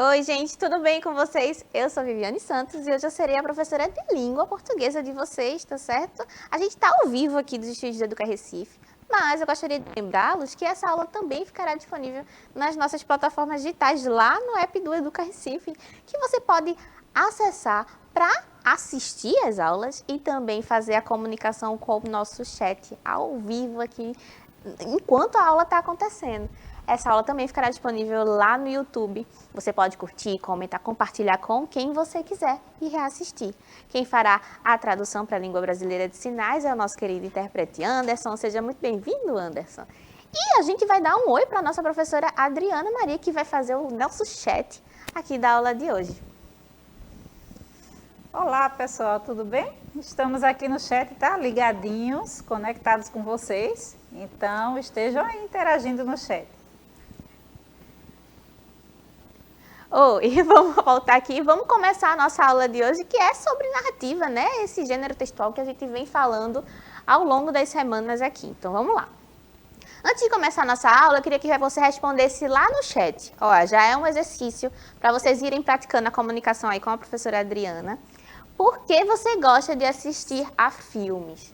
Oi, gente, tudo bem com vocês? Eu sou Viviane Santos e hoje eu serei a professora de língua portuguesa de vocês, tá certo? A gente está ao vivo aqui dos estúdios do Educa Recife, mas eu gostaria de lembrá-los que essa aula também ficará disponível nas nossas plataformas digitais lá no app do Educa Recife, que você pode acessar para assistir às aulas e também fazer a comunicação com o nosso chat ao vivo aqui enquanto a aula está acontecendo. Essa aula também ficará disponível lá no YouTube. Você pode curtir, comentar, compartilhar com quem você quiser e reassistir. Quem fará a tradução para a língua brasileira de sinais é o nosso querido intérprete Anderson. Seja muito bem-vindo, Anderson. E a gente vai dar um oi para a nossa professora Adriana Maria, que vai fazer o nosso chat aqui da aula de hoje. Olá, pessoal, tudo bem? Estamos aqui no chat, tá? Ligadinhos, conectados com vocês. Então, estejam aí interagindo no chat. E vamos voltar aqui e vamos começar a nossa aula de hoje, que é sobre narrativa, né? Esse gênero textual que a gente vem falando ao longo das semanas aqui. Então, vamos lá. Antes de começar a nossa aula, eu queria que você respondesse lá no chat. Ó, já é um exercício para vocês irem praticando a comunicação aí com a professora Adriana. Por que você gosta de assistir a filmes?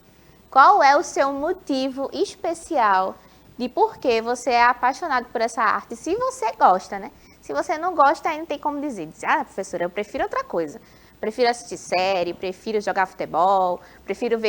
Qual é o seu motivo especial de por que você é apaixonado por essa arte? Se você gosta, né? Se você não gosta, aí não tem como dizer. Professora, eu prefiro outra coisa. Prefiro assistir série, prefiro jogar futebol, prefiro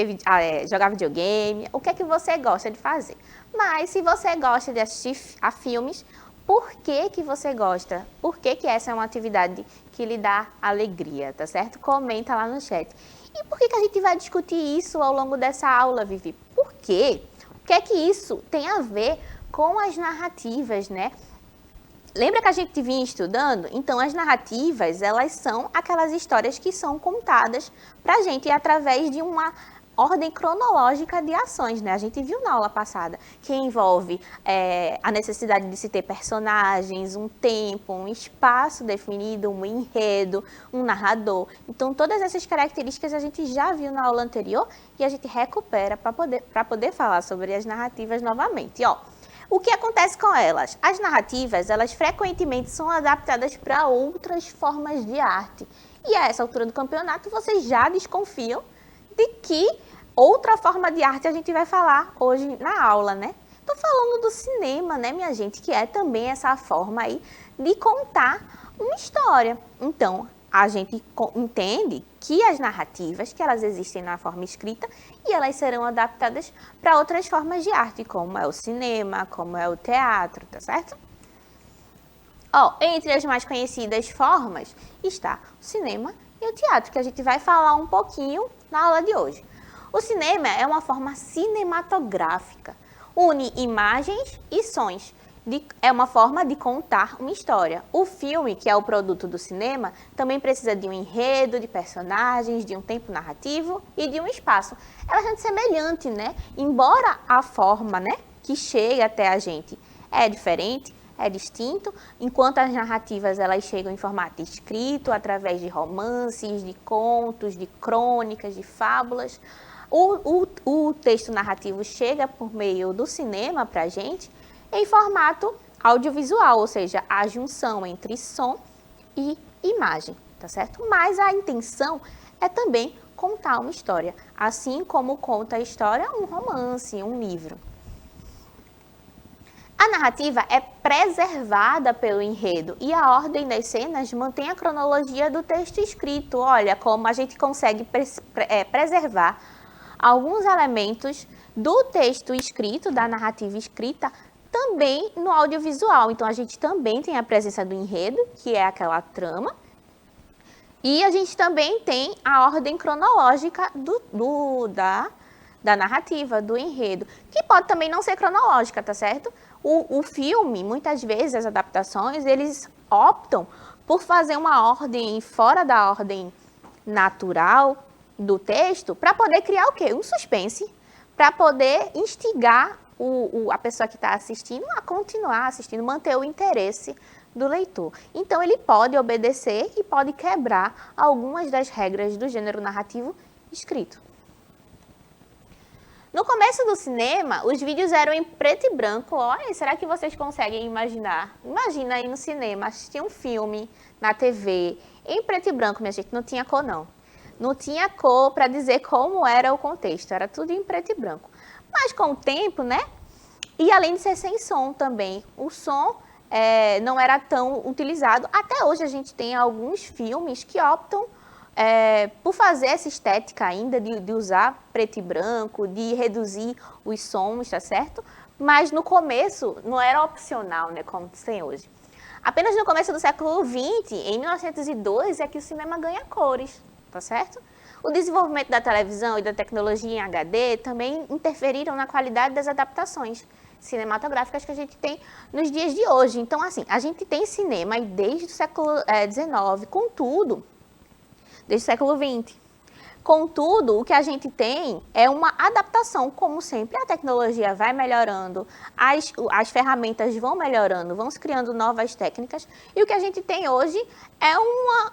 jogar videogame. O que é que você gosta de fazer? Mas se você gosta de assistir a filmes, por que que você gosta? Por que que essa é uma atividade que lhe dá alegria, tá certo? Comenta lá no chat. E por que que a gente vai discutir isso ao longo dessa aula, Vivi? Por quê? O que é que isso tem a ver com as narrativas, né? Lembra que a gente vinha estudando? Então, as narrativas, elas são aquelas histórias que são contadas pra gente através de uma ordem cronológica de ações, né? A gente viu na aula passada, que envolve a necessidade de se ter personagens, um tempo, um espaço definido, um enredo, um narrador. Então, todas essas características a gente já viu na aula anterior e a gente recupera para poder falar sobre as narrativas novamente. Ó, o que acontece com elas? As narrativas, elas frequentemente são adaptadas para outras formas de arte. E a essa altura do campeonato, vocês já desconfiam de que outra forma de arte a gente vai falar hoje na aula, né? Estou falando do cinema, né, minha gente? Que é também essa forma aí de contar uma história. Então, a gente entende que as narrativas, que elas existem na forma escrita e elas serão adaptadas para outras formas de arte, como é o cinema, como é o teatro, tá certo? Ó, entre as mais conhecidas formas está o cinema e o teatro, que a gente vai falar um pouquinho na aula de hoje. O cinema é uma forma cinematográfica, une imagens e sons. É uma forma de contar uma história. O filme, que é o produto do cinema, também precisa de um enredo, de personagens, de um tempo narrativo e de um espaço. É bastante semelhante, né? Embora a forma, né, que chega até a gente é diferente, é distinto, enquanto as narrativas elas chegam em formato escrito, através de romances, de contos, de crônicas, de fábulas. O texto narrativo chega por meio do cinema para a gente em formato audiovisual, ou seja, a junção entre som e imagem, tá certo? Mas a intenção é também contar uma história, assim como conta a história um romance, um livro. A narrativa é preservada pelo enredo e a ordem das cenas mantém a cronologia do texto escrito. Olha como a gente consegue preservar alguns elementos do texto escrito, da narrativa escrita, também no audiovisual. Então, a gente também tem a presença do enredo, que é aquela trama, e a gente também tem a ordem cronológica da narrativa, do enredo, que pode também não ser cronológica, tá certo? O filme, muitas vezes, as adaptações, eles optam por fazer uma ordem fora da ordem natural do texto para poder criar o quê? Um suspense, para poder instigar a pessoa que está assistindo a continuar assistindo, manter o interesse do leitor. Então, ele pode obedecer e pode quebrar algumas das regras do gênero narrativo escrito. No começo do cinema, os vídeos eram em preto e branco. Olha, será que vocês conseguem imaginar? Imagina aí no cinema, assistir um filme na TV em preto e branco, minha gente, não tinha cor não. Não tinha cor para dizer como era o contexto, era tudo em preto e branco. Mas com o tempo, né? E além de ser sem som também, o som não era tão utilizado. Até hoje a gente tem alguns filmes que optam por fazer essa estética ainda de usar preto e branco, de reduzir os sons, tá certo? Mas no começo não era opcional, né, como tem hoje. Apenas no começo do século XX, em 1902, é que o cinema ganha cores, tá certo? O desenvolvimento da televisão e da tecnologia em HD também interferiram na qualidade das adaptações cinematográficas que a gente tem nos dias de hoje. Então, assim, a gente tem cinema desde o século XIX, contudo, desde o século XX. Contudo, o que a gente tem é uma adaptação, como sempre. A tecnologia vai melhorando, as ferramentas vão melhorando, vão se criando novas técnicas. E o que a gente tem hoje é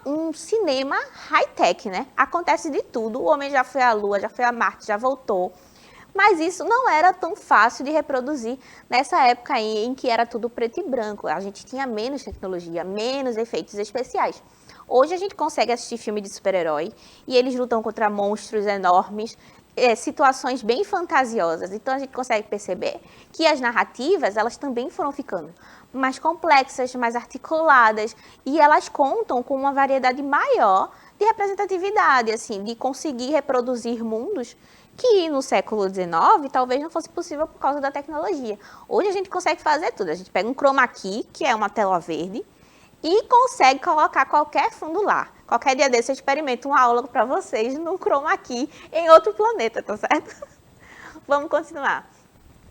um cinema high-tech, né? Acontece de tudo. O homem já foi à Lua, já foi a Marte, já voltou. Mas isso não era tão fácil de reproduzir nessa época aí em que era tudo preto e branco. A gente tinha menos tecnologia, menos efeitos especiais. Hoje a gente consegue assistir filme de super-herói e eles lutam contra monstros enormes, situações bem fantasiosas. Então a gente consegue perceber que as narrativas, elas também foram ficando mais complexas, mais articuladas, e elas contam com uma variedade maior de representatividade, assim, de conseguir reproduzir mundos que no século XIX talvez não fosse possível por causa da tecnologia. Hoje a gente consegue fazer tudo. A gente pega um chroma key, que é uma tela verde, e consegue colocar qualquer fundo lá. Qualquer dia desse eu experimento uma aula para vocês no chroma key em outro planeta, tá certo? Vamos continuar.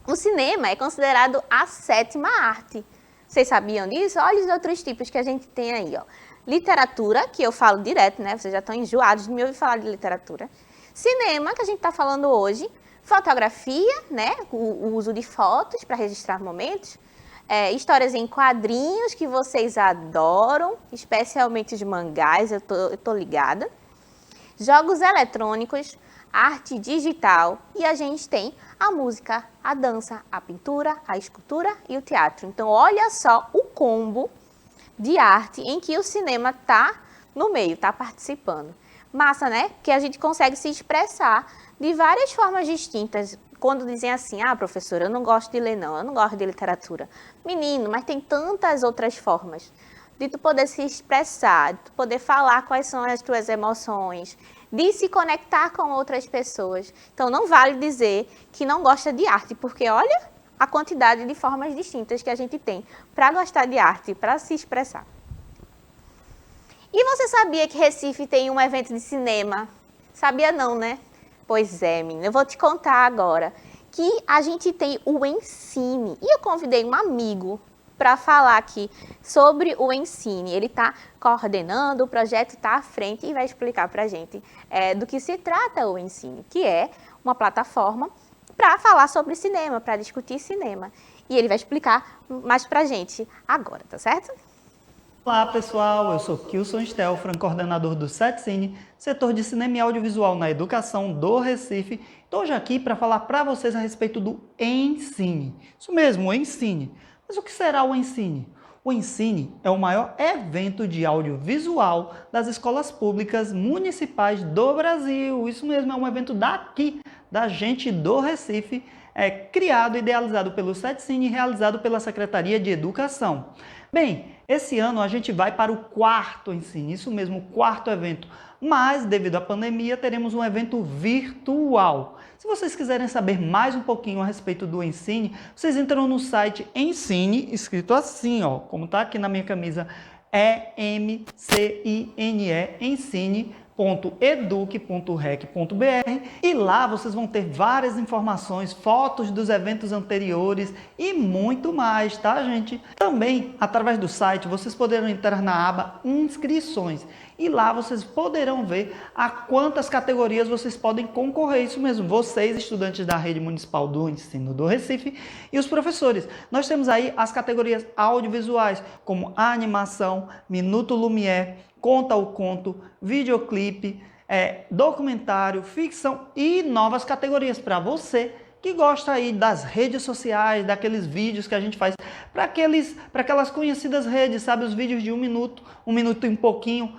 O cinema é considerado a sétima arte. Vocês sabiam disso? Olha os outros tipos que a gente tem aí, ó. Literatura, que eu falo direto, né? Vocês já estão enjoados de me ouvir falar de literatura. Cinema, que a gente está falando hoje. Fotografia, né? O uso de fotos para registrar momentos. Histórias em quadrinhos que vocês adoram, especialmente os mangás, eu tô ligada. Jogos eletrônicos, arte digital, e a gente tem a música, a dança, a pintura, a escultura e o teatro. Então, olha só o combo de arte em que o cinema está no meio, está participando. Massa, né? Que a gente consegue se expressar de várias formas distintas. Quando dizem assim, professora, eu não gosto de ler não, eu não gosto de literatura. Menino, mas tem tantas outras formas de tu poder se expressar, de tu poder falar quais são as tuas emoções, de se conectar com outras pessoas. Então, não vale dizer que não gosta de arte, porque olha a quantidade de formas distintas que a gente tem para gostar de arte, para se expressar. E você sabia que Recife tem um evento de cinema? Sabia não, né? Pois é, menina, eu vou te contar agora que a gente tem o Ensine. E eu convidei um amigo para falar aqui sobre o Ensine. Ele está coordenando, o projeto está à frente e vai explicar para a gente do que se trata o Ensine, que é uma plataforma para falar sobre cinema, para discutir cinema. E ele vai explicar mais para a gente agora, tá certo? Olá pessoal, eu sou Kilson Stelfran, coordenador do SETCine, setor de cinema e audiovisual na educação do Recife. Estou hoje aqui para falar para vocês a respeito do Ensine. Isso mesmo, o Ensine. Mas o que será o Ensine? O Ensine é o maior evento de audiovisual das escolas públicas municipais do Brasil. Isso mesmo, é um evento daqui, da gente do Recife, criado e idealizado pelo SETCine e realizado pela Secretaria de Educação. Bem, esse ano a gente vai para o quarto Ensine, isso mesmo, o quarto evento. Mas, devido à pandemia, teremos um evento virtual. Se vocês quiserem saber mais um pouquinho a respeito do Ensine, vocês entram no site Ensine, escrito assim, ó, como está aqui na minha camisa, EMCINE, ensine.educ.rec.br, e lá vocês vão ter várias informações, fotos dos eventos anteriores e muito mais, tá, gente? Também, através do site, vocês poderão entrar na aba Inscrições e lá vocês poderão ver a quantas categorias vocês podem concorrer. Isso mesmo, vocês, estudantes da Rede Municipal do Ensino do Recife, e os professores. Nós temos aí as categorias audiovisuais, como animação, Minuto Lumière, Conta o Conto, videoclipe, documentário, ficção e novas categorias para você que gosta aí das redes sociais, daqueles vídeos que a gente faz para aquelas conhecidas redes, sabe? Os vídeos de 1 minuto e um pouquinho,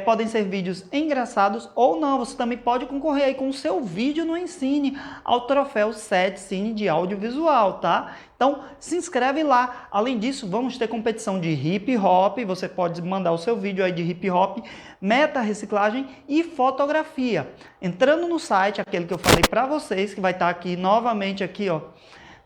podem ser vídeos engraçados ou não. Você também pode concorrer aí com o seu vídeo no Ensine ao troféu SETcine de audiovisual, tá? Então, se inscreve lá. Além disso, vamos ter competição de hip hop. Você pode mandar o seu vídeo aí de hip hop, meta reciclagem e fotografia. Entrando no site, aquele que eu falei para vocês, que vai estar aqui novamente aqui, ó,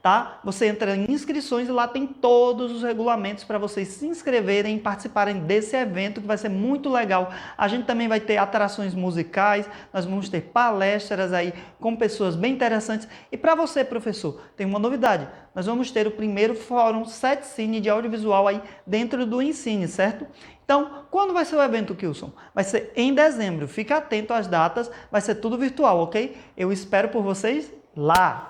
tá? Você entra em inscrições e lá tem todos os regulamentos para vocês se inscreverem e participarem desse evento, que vai ser muito legal. A gente também vai ter atrações musicais, nós vamos ter palestras aí com pessoas bem interessantes. E para você, professor, tem uma novidade. Nós vamos ter o primeiro fórum SETcine de audiovisual aí dentro do Ensine, certo? Então, quando vai ser o evento, Kilson? Vai ser em dezembro. Fica atento às datas, vai ser tudo virtual, ok? Eu espero por vocês lá.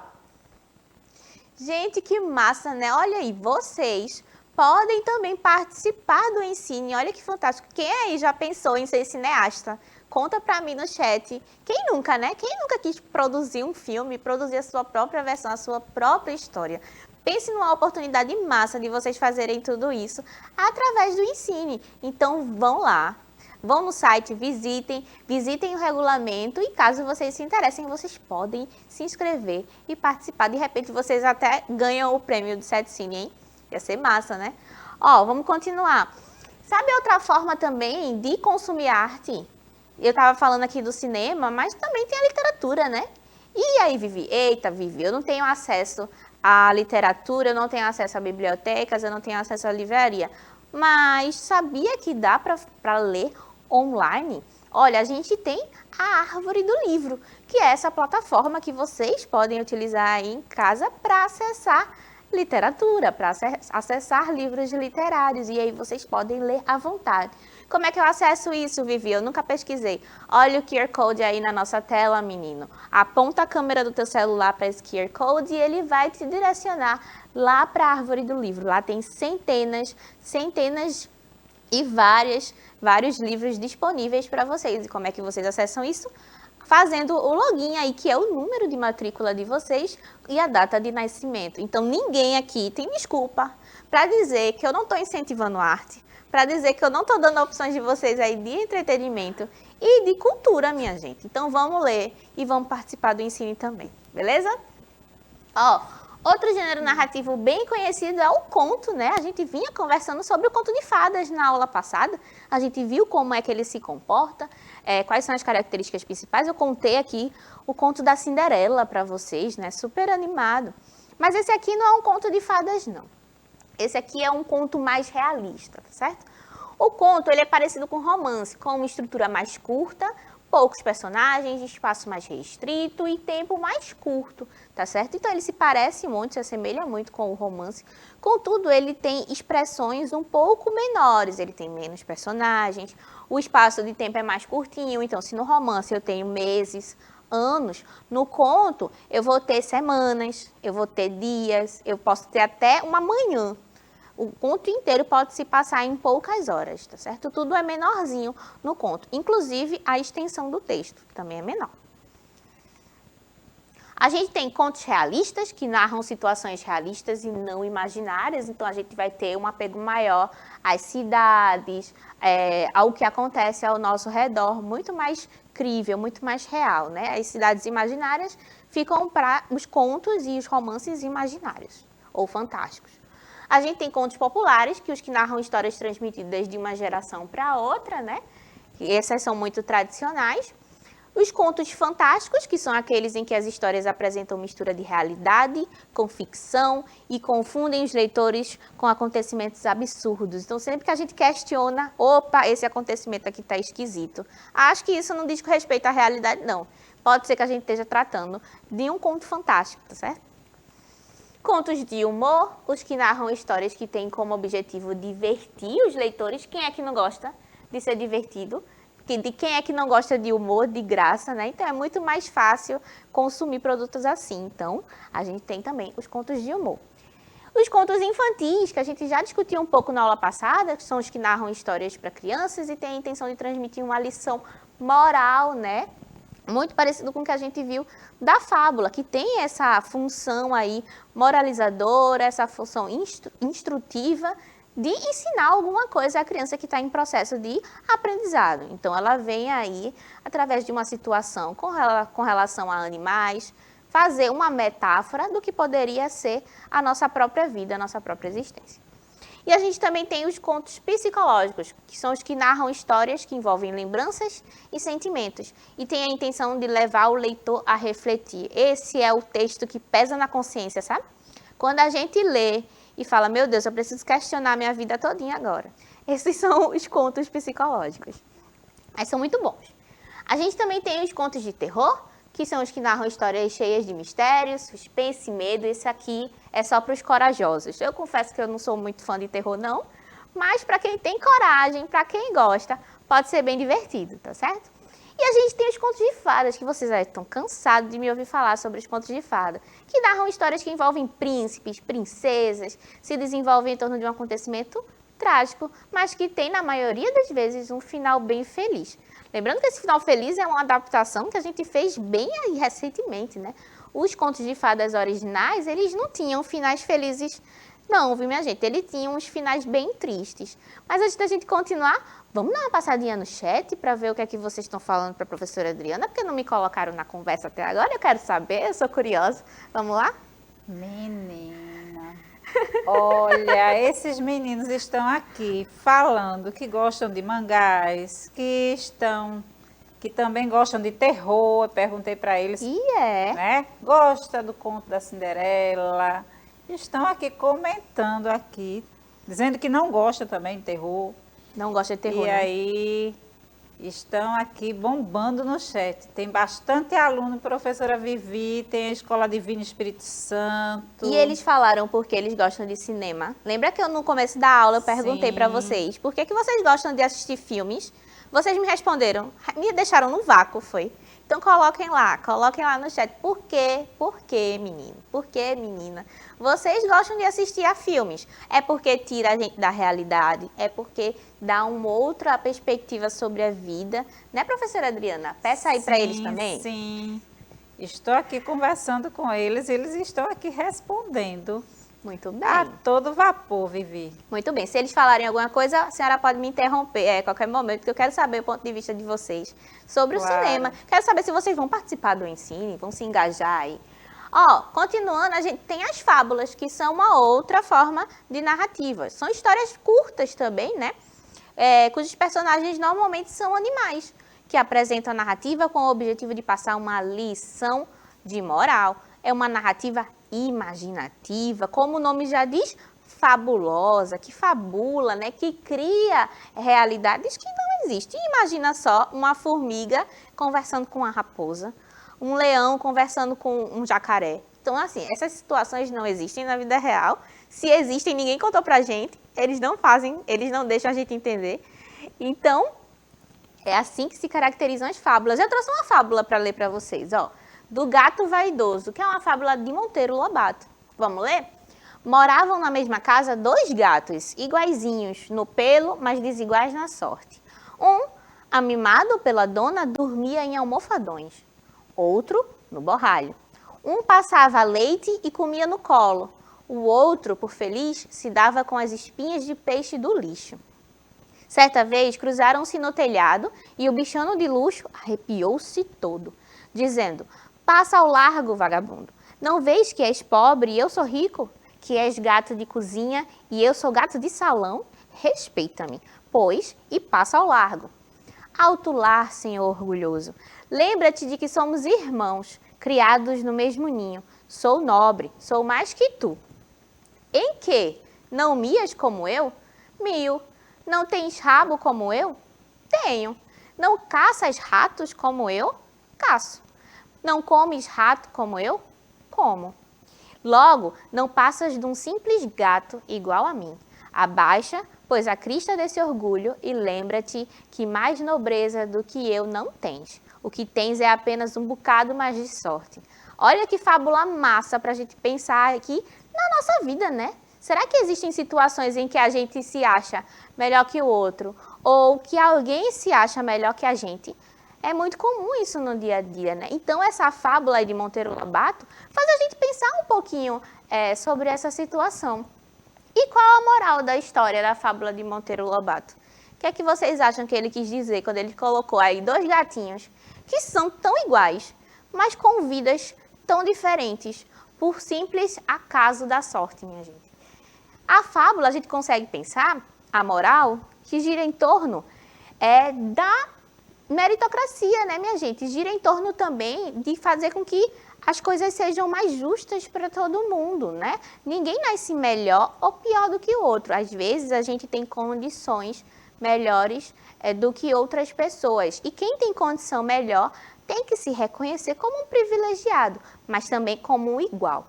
Gente, que massa, né? Olha aí, vocês podem também participar do Ensine. Olha que fantástico. Quem aí já pensou em ser cineasta? Conta pra mim no chat. Quem nunca, né? Quem nunca quis produzir um filme, produzir a sua própria versão, a sua própria história? Pense numa oportunidade massa de vocês fazerem tudo isso através do Ensine. Então, vão lá. Vão no site, visitem o regulamento e caso vocês se interessem, vocês podem se inscrever e participar. De repente, vocês até ganham o prêmio do SETcine, hein? Ia ser massa, né? Ó, vamos continuar. Sabe outra forma também de consumir arte? Eu estava falando aqui do cinema, mas também tem a literatura, né? E aí, Vivi? Eita, Vivi, eu não tenho acesso à literatura, eu não tenho acesso a bibliotecas, eu não tenho acesso à livraria. Mas sabia que dá para ler online? Olha, a gente tem a Árvore do Livro, que é essa plataforma que vocês podem utilizar aí em casa para acessar literatura, para acessar livros literários, e aí vocês podem ler à vontade. Como é que eu acesso isso, Vivi? Eu nunca pesquisei. Olha o QR Code aí na nossa tela, menino. Aponta a câmera do teu celular para esse QR Code e ele vai te direcionar lá para a Árvore do Livro. Lá tem centenas e vários livros disponíveis para vocês. E como é que vocês acessam isso? Fazendo o login aí, que é o número de matrícula de vocês e a data de nascimento. Então, ninguém aqui tem desculpa para dizer que eu não estou incentivando arte, para dizer que eu não estou dando opções de vocês aí de entretenimento e de cultura, minha gente. Então, vamos ler e vamos participar do Ensine também, beleza? Ó, outro gênero narrativo bem conhecido é o conto, né? A gente vinha conversando sobre o conto de fadas na aula passada. A gente viu como é que ele se comporta, quais são as características principais. Eu contei aqui o conto da Cinderela para vocês, né? Super animado. Mas esse aqui não é um conto de fadas, não. Esse aqui é um conto mais realista, tá certo? O conto, ele é parecido com romance, com uma estrutura mais curta, poucos personagens, espaço mais restrito e tempo mais curto, tá certo? Então, ele se parece muito, se assemelha muito com o romance. Contudo, ele tem expressões um pouco menores, ele tem menos personagens, o espaço de tempo é mais curtinho. Então, se no romance eu tenho meses, anos, no conto eu vou ter semanas, eu vou ter dias, eu posso ter até uma manhã. O conto inteiro pode se passar em poucas horas, tá certo? Tudo é menorzinho no conto, inclusive a extensão do texto, que também é menor. A gente tem contos realistas, que narram situações realistas e não imaginárias, então a gente vai ter um apego maior às cidades, ao que acontece ao nosso redor, muito mais crível, muito mais real, né? As cidades imaginárias ficam para os contos e os romances imaginários, ou fantásticos. A gente tem contos populares, que os que narram histórias transmitidas de uma geração para outra, né? E essas são muito tradicionais. Os contos fantásticos, que são aqueles em que as histórias apresentam mistura de realidade com ficção e confundem os leitores com acontecimentos absurdos. Então, sempre que a gente questiona, opa, esse acontecimento aqui está esquisito. Acho que isso não diz respeito à realidade, não. Pode ser que a gente esteja tratando de um conto fantástico, tá certo? Contos de humor, os que narram histórias que têm como objetivo divertir os leitores. Quem é que não gosta de ser divertido? De quem é que não gosta de humor, de graça, né? Então, é muito mais fácil consumir produtos assim. Então, a gente tem também os contos de humor. Os contos infantis, que a gente já discutiu um pouco na aula passada, que são os que narram histórias para crianças e têm a intenção de transmitir uma lição moral, né? Muito parecido com o que a gente viu da fábula, que tem essa função aí moralizadora, essa função instrutiva de ensinar alguma coisa à criança que está em processo de aprendizado. Então, ela vem aí, através de uma situação com relação a animais, fazer uma metáfora do que poderia ser a nossa própria vida, a nossa própria existência. E a gente também tem os contos psicológicos, que são os que narram histórias que envolvem lembranças e sentimentos, e tem a intenção de levar o leitor a refletir. Esse é o texto que pesa na consciência, sabe? Quando a gente lê e fala, meu Deus, eu preciso questionar minha vida todinha agora. Esses são os contos psicológicos. Mas são muito bons. A gente também tem os contos de terror, que são os que narram histórias cheias de mistérios, suspense e medo. Esse aqui é só para os corajosos. Eu confesso que eu não sou muito fã de terror, não. Mas para quem tem coragem, para quem gosta, pode ser bem divertido, tá certo? E a gente tem os contos de fadas, que vocês já estão cansados de me ouvir falar sobre os contos de fada, que narram histórias que envolvem príncipes, princesas, se desenvolvem em torno de um acontecimento trágico, mas que tem, na maioria das vezes, um final bem feliz. Lembrando que esse final feliz é uma adaptação que a gente fez bem aí recentemente, né? Os contos de fadas originais, eles não tinham finais felizes, não, viu, minha gente? Eles tinham uns finais bem tristes. Mas antes da gente continuar, vamos dar uma passadinha no chat para ver o que é que vocês estão falando para a professora Adriana, porque não me colocaram na conversa até agora, eu quero saber, eu sou curiosa. Vamos lá? Menina, olha, esses meninos estão aqui falando que gostam de mangás, que também gostam de terror. Eu perguntei para eles, né? Gosta do conto da Cinderela. Estão aqui comentando aqui, dizendo que não gosta também de terror. Não gosta de terror, E aí, estão aqui bombando no chat. Tem bastante aluno, professora Vivi, tem a Escola Divina Espírito Santo. E eles falaram porque eles gostam de cinema. Lembra que eu no começo da aula eu perguntei para vocês, por que vocês gostam de assistir filmes? Vocês me responderam, me deixaram no vácuo, foi? Então coloquem lá no chat. Por quê, menino? Por que, menina? Vocês gostam de assistir a filmes? É porque tira a gente da realidade? É porque dá uma outra perspectiva sobre a vida? Né, professora Adriana? Peça aí para eles também. Sim, estou aqui conversando com eles, eles estão aqui respondendo. Muito bem. A todo vapor, Vivi. Muito bem. Se eles falarem alguma coisa, a senhora pode me interromper a qualquer momento, que eu quero saber o ponto de vista de vocês sobre o cinema. Quero saber se vocês vão participar do ensino, vão se engajar aí. Ó, continuando, a gente tem as fábulas, que são uma outra forma de narrativa. São histórias curtas também, né? Cujos personagens normalmente são animais, que apresentam a narrativa com o objetivo de passar uma lição de moral. É uma narrativa imaginativa, como o nome já diz, fabulosa, que fabula, né? Que cria realidades que não existem. Imagina só uma formiga conversando com uma raposa, um leão conversando com um jacaré. Então, assim, essas situações não existem na vida real. Se existem, ninguém contou pra gente. Eles não fazem, eles não deixam a gente entender. Então, é assim que se caracterizam as fábulas. Eu trouxe uma fábula para ler para vocês, ó. Do Gato Vaidoso, que é uma fábula de Monteiro Lobato. Vamos ler? Moravam na mesma casa 2 gatos, iguaizinhos no pelo, mas desiguais na sorte. Um, amimado pela dona, dormia em almofadões. Outro, no borralho. Um passava leite e comia no colo. O outro, por feliz, se dava com as espinhas de peixe do lixo. Certa vez, cruzaram-se no telhado e o bichano de luxo arrepiou-se todo, dizendo: passa ao largo, vagabundo. Não vês que és pobre e eu sou rico? Que és gato de cozinha e eu sou gato de salão? Respeita-me, pois, e passa ao largo. Alto lar, senhor orgulhoso. Lembra-te de que somos irmãos, criados no mesmo ninho. Sou nobre, sou mais que tu. Em que? Não mias como eu? Mio. Não tens rabo como eu? Tenho. Não caças ratos como eu? Caço. Não comes rato como eu? Como. Logo, não passas de um simples gato igual a mim. Abaixa, pois, a crista desse orgulho e lembra-te que mais nobreza do que eu não tens. O que tens é apenas um bocado mais de sorte. Olha que fábula massa para a gente pensar aqui na nossa vida, né? Será que existem situações em que a gente se acha melhor que o outro ou que alguém se acha melhor que a gente? É muito comum isso no dia a dia, né? Então, essa fábula aí de Monteiro Lobato faz a gente pensar um pouquinho sobre essa situação. E qual a moral da história da fábula de Monteiro Lobato? O que é que vocês acham que ele quis dizer quando ele colocou aí 2 gatinhos que são tão iguais, mas com vidas tão diferentes, por simples acaso da sorte, minha gente? A fábula, a gente consegue pensar, a moral, que gira em torno da meritocracia, né, minha gente? Gira em torno também de fazer com que as coisas sejam mais justas para todo mundo, né? Ninguém nasce melhor ou pior do que o outro. Às vezes, a gente tem condições melhores do que outras pessoas. E quem tem condição melhor tem que se reconhecer como um privilegiado, mas também como um igual.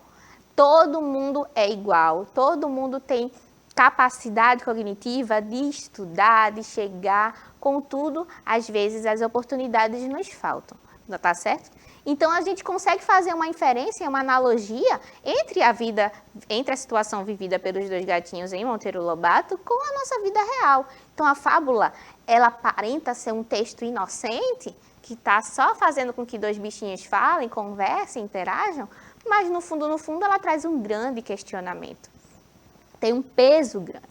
Todo mundo é igual, todo mundo tem capacidade cognitiva de estudar, de chegar, contudo, às vezes as oportunidades nos faltam, não tá certo? Então a gente consegue fazer uma inferência, uma analogia entre a situação vivida pelos 2 gatinhos em Monteiro Lobato com a nossa vida real. Então a fábula, ela aparenta ser um texto inocente, que está só fazendo com que 2 bichinhos falem, conversem, interajam, mas no fundo, ela traz um grande questionamento. Tem um peso grande.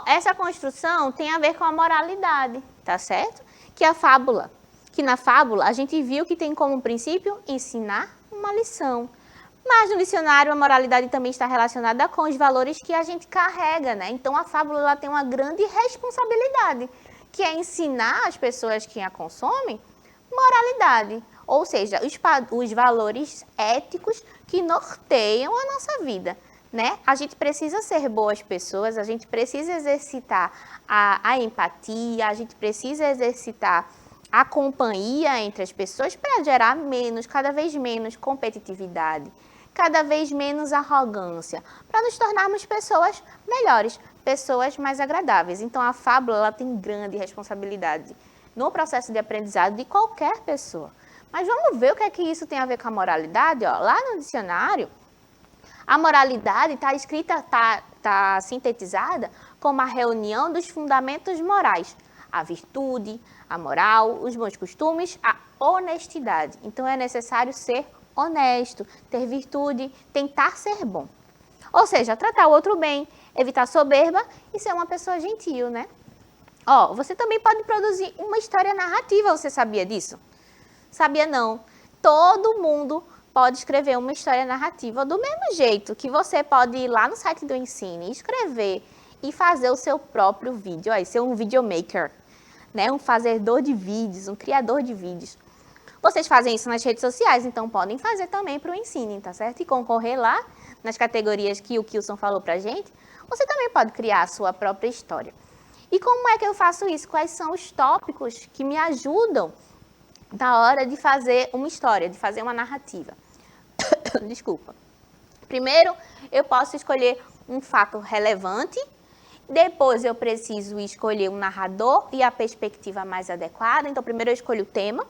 Essa construção tem a ver com a moralidade, tá certo? Que na fábula a gente viu que tem como princípio ensinar uma lição. Mas no dicionário a moralidade também está relacionada com os valores que a gente carrega, né? Então a fábula ela tem uma grande responsabilidade, que é ensinar as pessoas que a consomem moralidade, ou seja, os valores éticos que norteiam a nossa vida, né? A gente precisa ser boas pessoas, a gente precisa exercitar a empatia, a gente precisa exercitar a companhia entre as pessoas para gerar cada vez menos competitividade, cada vez menos arrogância, para nos tornarmos pessoas melhores, pessoas mais agradáveis. Então a fábula ela tem grande responsabilidade no processo de aprendizado de qualquer pessoa. Mas vamos ver o que é que isso tem a ver com a moralidade? Lá no dicionário, a moralidade está escrita, está sintetizada como a reunião dos fundamentos morais. A virtude, a moral, os bons costumes, a honestidade. Então é necessário ser honesto, ter virtude, tentar ser bom. Ou seja, tratar o outro bem, evitar soberba e ser uma pessoa gentil, né? Você também pode produzir uma história narrativa, você sabia disso? Sabia não? Todo mundo pode escrever uma história narrativa do mesmo jeito que você pode ir lá no site do Ensine, escrever e fazer o seu próprio vídeo, ser um videomaker, né? Um fazedor de vídeos, um criador de vídeos. Vocês fazem isso nas redes sociais, então podem fazer também para o Ensine, tá certo? E concorrer lá nas categorias que o Kilson falou pra gente, você também pode criar a sua própria história. E como é que eu faço isso? Quais são os tópicos que me ajudam na hora de fazer uma história, de fazer uma narrativa? Desculpa. Primeiro, eu posso escolher um fato relevante. Depois, eu preciso escolher um narrador e a perspectiva mais adequada. Então, primeiro eu escolho o tema.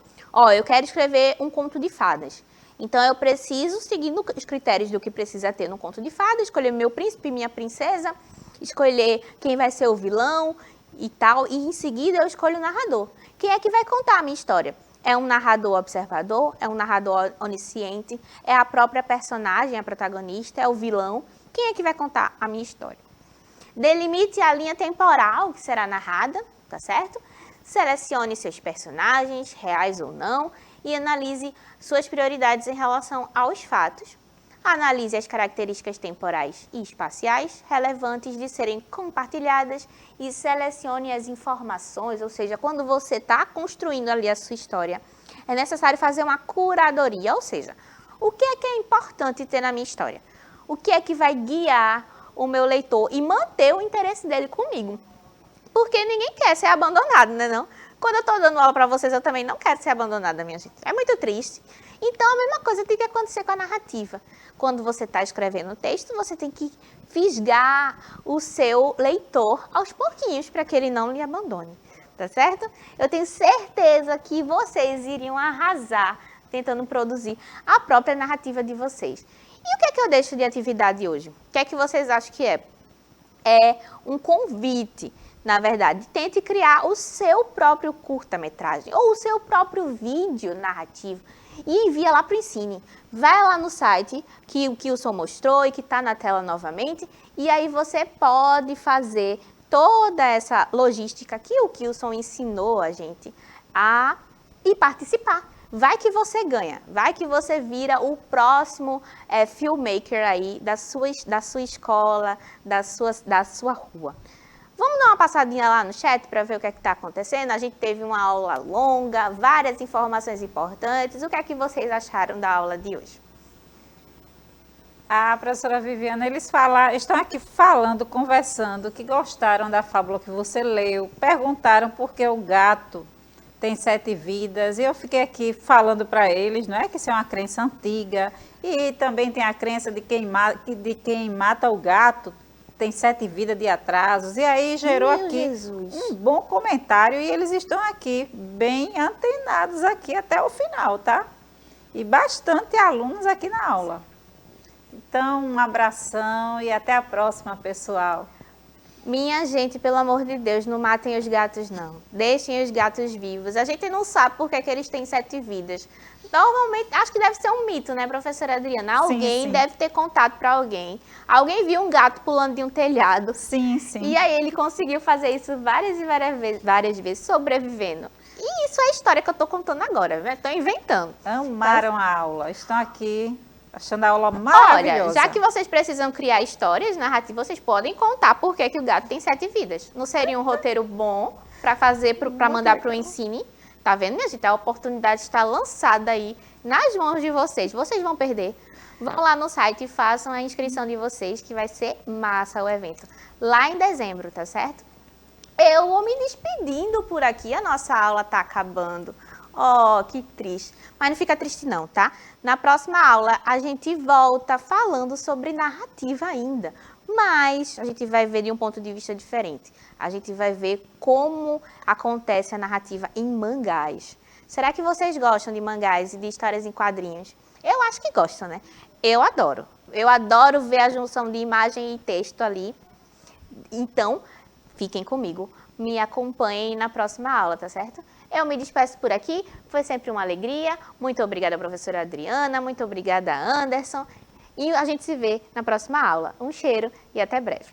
Eu quero escrever um conto de fadas. Então, eu preciso, seguindo os critérios do que precisa ter no conto de fadas, escolher meu príncipe e minha princesa, escolher quem vai ser o vilão e tal, e em seguida eu escolho o narrador. Quem é que vai contar a minha história? É um narrador observador? É um narrador onisciente? É a própria personagem, a protagonista? É o vilão? Quem é que vai contar a minha história? Delimite a linha temporal que será narrada, tá certo? Selecione seus personagens, reais ou não, e analise suas prioridades em relação aos fatos. Analise as características temporais e espaciais relevantes de serem compartilhadas e selecione as informações, ou seja, quando você está construindo ali a sua história, é necessário fazer uma curadoria, ou seja, o que é importante ter na minha história? O que é que vai guiar o meu leitor e manter o interesse dele comigo? Porque ninguém quer ser abandonado, né não? Quando eu estou dando aula para vocês, eu também não quero ser abandonada, minha gente. É muito triste. Então, a mesma coisa tem que acontecer com a narrativa. Quando você está escrevendo o texto, você tem que fisgar o seu leitor aos pouquinhos para que ele não lhe abandone, tá certo? Eu tenho certeza que vocês iriam arrasar tentando produzir a própria narrativa de vocês. E o que é que eu deixo de atividade hoje? O que é que vocês acham que é? É um convite, Na verdade, tente criar o seu próprio curta-metragem ou o seu próprio vídeo narrativo e envia lá para o Ensine. Vai lá no site que o Kilson mostrou e que está na tela novamente, e aí você pode fazer toda essa logística que o Kilson ensinou a gente e participar. Vai que você ganha, vai que você vira o próximo filmmaker aí da sua escola, da sua rua. Vamos dar uma passadinha lá no chat para ver o que é que está acontecendo? A gente teve uma aula longa, várias informações importantes. O que é que vocês acharam da aula de hoje? A professora Viviana, eles estão aqui falando, conversando, que gostaram da fábula que você leu, perguntaram por que o gato tem 7 vidas, e eu fiquei aqui falando para eles, não é que isso é uma crença antiga, e também tem a crença de quem mata o gato tem 7 vidas de atrasos, e aí gerou aqui um bom comentário, e eles estão aqui bem antenados aqui até o final, tá? E bastante alunos aqui na aula. Então, um abração e até a próxima, pessoal. Minha gente, pelo amor de Deus, não matem os gatos, não. Deixem os gatos vivos. A gente não sabe por que eles têm 7 vidas. Normalmente, acho que deve ser um mito, né, professora Adriana? Alguém sim. deve ter contado para alguém. Alguém viu um gato pulando de um telhado. Sim, sim. E aí ele conseguiu fazer isso várias vezes, sobrevivendo. E isso é a história que eu tô contando agora, né? Tô inventando. Amaram a aula. Estão aqui achando a aula maravilhosa. Olha, já que vocês precisam criar histórias narrativas, vocês podem contar por que o gato tem 7 vidas. Não seria um roteiro bom para mandar para o Ensine? Tá vendo, minha gente? A oportunidade está lançada aí nas mãos de vocês. Vocês vão perder. Vão lá no site e façam a inscrição de vocês, que vai ser massa o evento. Lá em dezembro, tá certo? Eu vou me despedindo por aqui. A nossa aula tá acabando. Oh, que triste. Mas não fica triste não, tá? Na próxima aula, a gente volta falando sobre narrativa ainda. Mas a gente vai ver de um ponto de vista diferente. A gente vai ver como acontece a narrativa em mangás. Será que vocês gostam de mangás e de histórias em quadrinhos? Eu acho que gostam, né? Eu adoro. Eu adoro ver a junção de imagem e texto ali. Então, fiquem comigo. Me acompanhem na próxima aula, tá certo? Eu me despeço por aqui, foi sempre uma alegria. Muito obrigada, professora Adriana, muito obrigada, Anderson. E a gente se vê na próxima aula. Um cheiro e até breve.